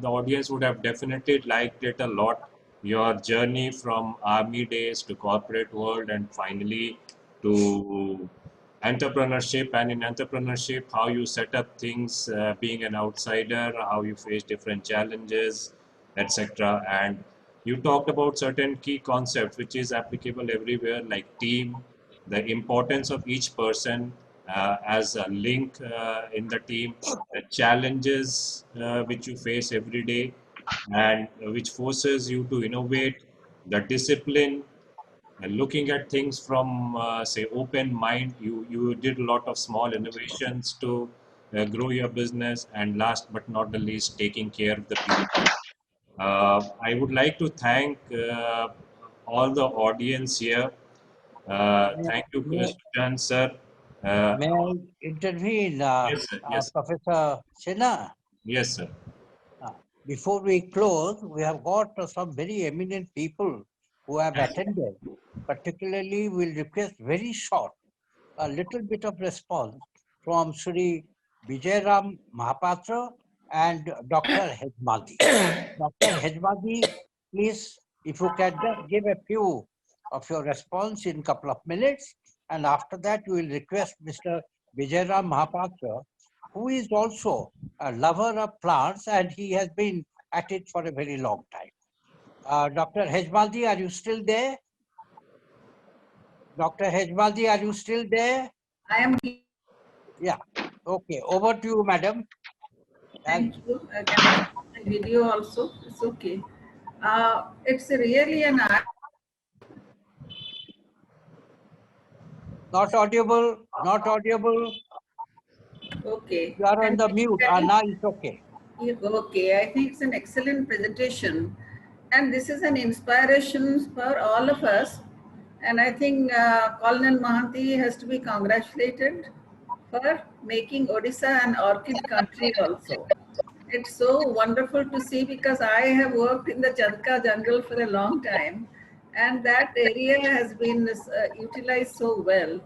audience would have definitely liked it a lot. Your journey from army days to corporate world and finally to entrepreneurship, and in entrepreneurship, how you set up things, being an outsider, how you face different challenges, etc. And you talked about certain key concepts which is applicable everywhere, like team, the importance of each person as a link in the team, the challenges which you face every day, and which forces you to innovate, the discipline, and looking at things from say open mind. You did a lot of small innovations to grow your business, and last but not the least, taking care of the people. I would like to thank all the audience here. Thank you, May, Sujan sir. Uh, may I intervene, yes, sir. Yes, Professor Sinha? yes, sir. Before we close, we have got some very eminent people who have attended. Particularly, we'll request very short, a little bit of response from Sri Vijayram Mahapatra and Dr. Hejmadi. Dr. Hejmadi, please, if you can just give a few of your response in a couple of minutes, and after that, we will request Mr. Vijayram Mahapatra, who is also a lover of plants, and he has been at it for a very long time. Dr. Hejmadi, are you still there? Dr. Hejmadi, are you still there? I am here. Yeah. Okay. Over to you, madam. Thank you. Can I stop the video also? It's okay. It's really an art. Not audible. Not audible. Okay. You are on the mute. Now it's okay. Okay. I think it's an excellent presentation. And this is an inspiration for all of us. And I think Colonel Mahanti has to be congratulated for making Odisha an orchid country also. It's so wonderful to see, because I have worked in the Chandka jungle for a long time, and that area has been utilized so well.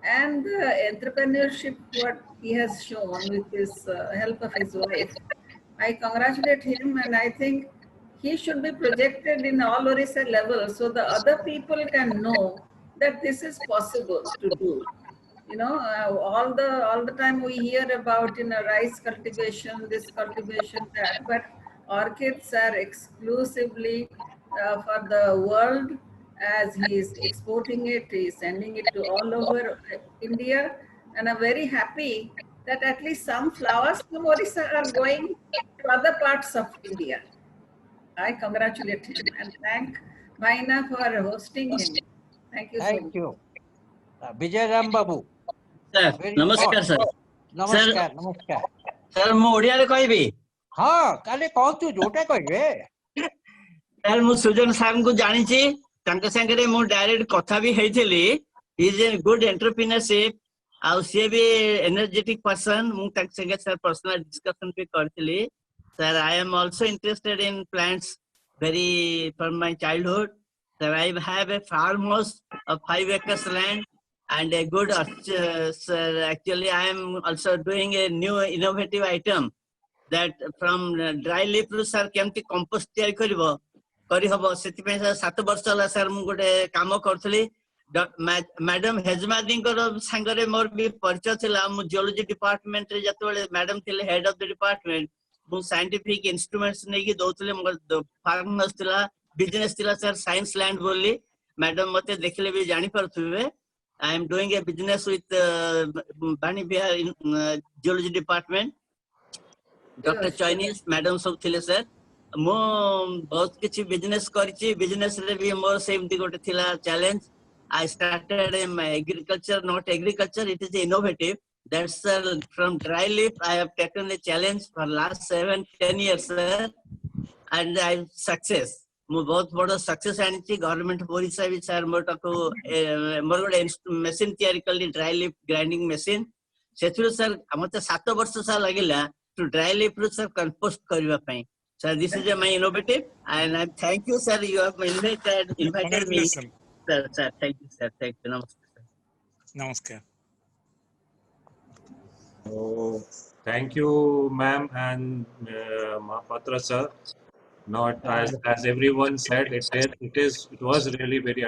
And the entrepreneurship what he has shown with his help of his wife, I congratulate him, and I think he should be projected in all Orissa level so the other people can know that this is possible to do. You know, all the time we hear about rice cultivation, this cultivation, that, but orchids are exclusively for the world, as he is exporting it, he is sending it to all over India, and I'm very happy that at least some flowers from Orissa are going to other parts of India. I congratulate him and thank Maina for hosting him. Thank you so Thank much. you. Vijay Ram Babu. Sir, Very namaskar, short. sir. Namaskar, namaskar. Sir, ମୁଁ ଓଡ଼ିଆରେ କହିବି। ହଁ କାଲି କହନ୍ତୁ ଯୋଉଟା କହିବେ। Sir ମୁଁ ସୁଜନ ସାର୍ଙ୍କୁ ଜାଣିଛି, ତାଙ୍କ ସାଙ୍ଗରେ ମୁଁ ଡାଇରେକ୍ଟ କଥା ବି ହେଇଥିଲି। ଇଜ୍ ଏ ଗୁଡ୍ ଏଣ୍ଟରପ୍ରିନରସିପ୍, ଆଉ ସିଏ ବି ଏନର୍ଜେଟିକ୍ ପର୍ସନ୍। ମୁଁ ତାଙ୍କ ସାଙ୍ଗେ ସାର୍ ପର୍ସନାଲ ଡିସ୍କସନ ବି କରିଥିଲି। Sir I M also interested in plants very from my childhood. Sir, I have a farmhouse of 5 acres land and a good sir, actually I am also doing a new innovative item that from dry leaf ରୁ sir କେମିତି compost ତିଆରି କରିହବ, ସେଥିପାଇଁ sir 7 ବର୍ଷ ହେଲା sir ମୁଁ ଗୋଟେ କାମ କରୁଥିଲି। ମ୍ୟାଡାମ ହେଜମାଦିଙ୍କର ସାଙ୍ଗରେ ମୋର ବି ପରିଚୟ ଥିଲା। ମୁଁ ଜିଓଲୋଜି ଡିପାର୍ଟମେଣ୍ଟରେ ଯେତେବେଳେ ମ୍ୟାଡାମ ଥିଲେ ହେଡ୍ ଅଫ୍ ଦ ଡିପାର୍ଟମେଣ୍ଟ, ମୁଁ ସାଇଣ୍ଟିଫିକ ଇନଷ୍ଟ୍ରୁମେଣ୍ଟସ ନେଇକି ଦଉଥିଲେ। ମୋର ଫାର୍ମ ହାଉସ ଥିଲା, ବିଜନେସ ଥିଲା ସାର୍, ସାଇନ୍ସ ଲ୍ୟାଣ୍ଡ ବୋଲି। ମ୍ୟାଡାମ ମତେ ଦେଖିଲେ ବି ଜାଣିପାରୁଥିବେ। I am doing a business with Bani Bihar in geology department. Dr. Chinese madam सब थिले sir। ମୁଁ बहुत କିଛି बिजनेस କରିଛି। बिजनेस रे भी मोर सेमती गोटे थिला challenge. I started in my agriculture, not agriculture, it is innovative. That's from dry leaf I have taken a challenge for last 7-10 years sir, and I'm success। ମୁଁ ବହୁତ ବଡ ସକ୍ସେସ ଆଣିଛି। ଗଭର୍ଣ୍ଣମେଣ୍ଟ ଓଡିଶା ବି ସାର୍ ମୋଟାକୁ ମୋର ଗୋଟେ ମେସିନ ତିଆରି କଲି, dry leaf grinding machine. ସେଥିରୁ sir ମତେ 7 ବର୍ଷ ସାର୍ ଲାଗିଲା ଟୁ ଡ୍ରାଇ ଲିଫ୍ ରୁ ସାର୍ କମ୍ପୋଷ୍ଟ କରିବା ପାଇଁ। Sir, this is my innovative, and I thank you, sir. You have invited me. Congratulations. Sir, thank you, sir. Thank you. Namaskar, sir. Namaskar. So, thank you, ma'am, and Mahapatra sir. Not as everyone said, it was really very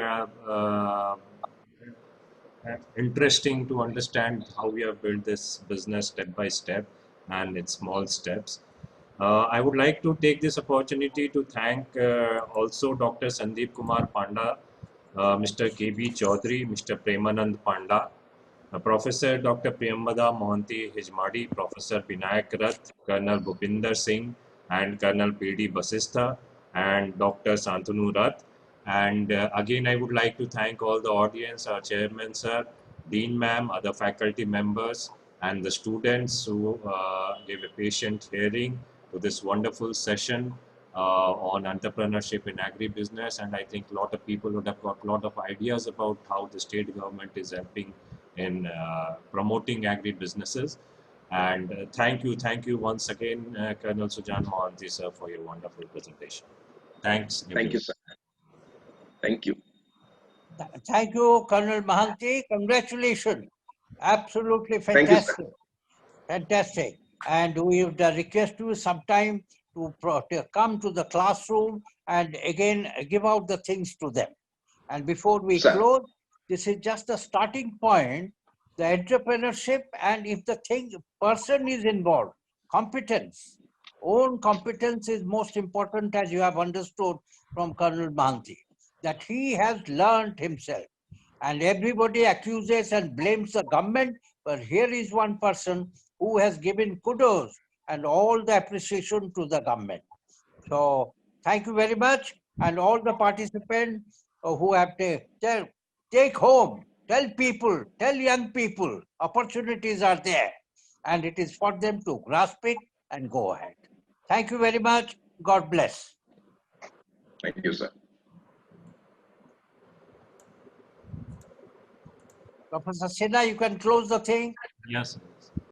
interesting to understand how we have built this business step by step and its small steps. I would like to take this opportunity to thank also Dr. Sandeep Kumar Panda, Mr. K.B. Chaudhary, Mr. Premanand Panda, Professor Dr. Priyambada Mohanty Hijmadi, Professor Vinayak Rath, Colonel Bhupinder Singh, and Colonel P.D. Basistha, and Dr. Santanu Rath. And again, I would like to thank all the audience, our chairman sir, dean ma'am, other faculty members, and the students who gave a patient hearing to this wonderful session on entrepreneurship in agribusiness. And I think a lot of people would have got a lot of ideas about how the state government is helping in promoting agri-businesses. And thank you once again, Colonel Sujan Mohanty sir, for your wonderful presentation. Thanks. Thank you, sir. Thank you. Thank you, Colonel Mohanty. Congratulations. Absolutely Thank you, sir. fantastic. Fantastic. And we would request you sometime to come to the classroom and again give out the things to them. And before we Sir. close, this is just a starting point. The entrepreneurship, and if the person is involved, competence, own competence is most important, as you have understood from Colonel Mohanty, that he has learned himself. And everybody accuses and blames the government, but here is one person who has given kudos and all the appreciation to the government. So thank you very much, and all the participants who have take home, tell people, tell young people, opportunities are there, and it is for them to grasp it and go ahead. Thank you very much. God bless. Thank you, sir. Professor Sinha, you can close the thing. Yes.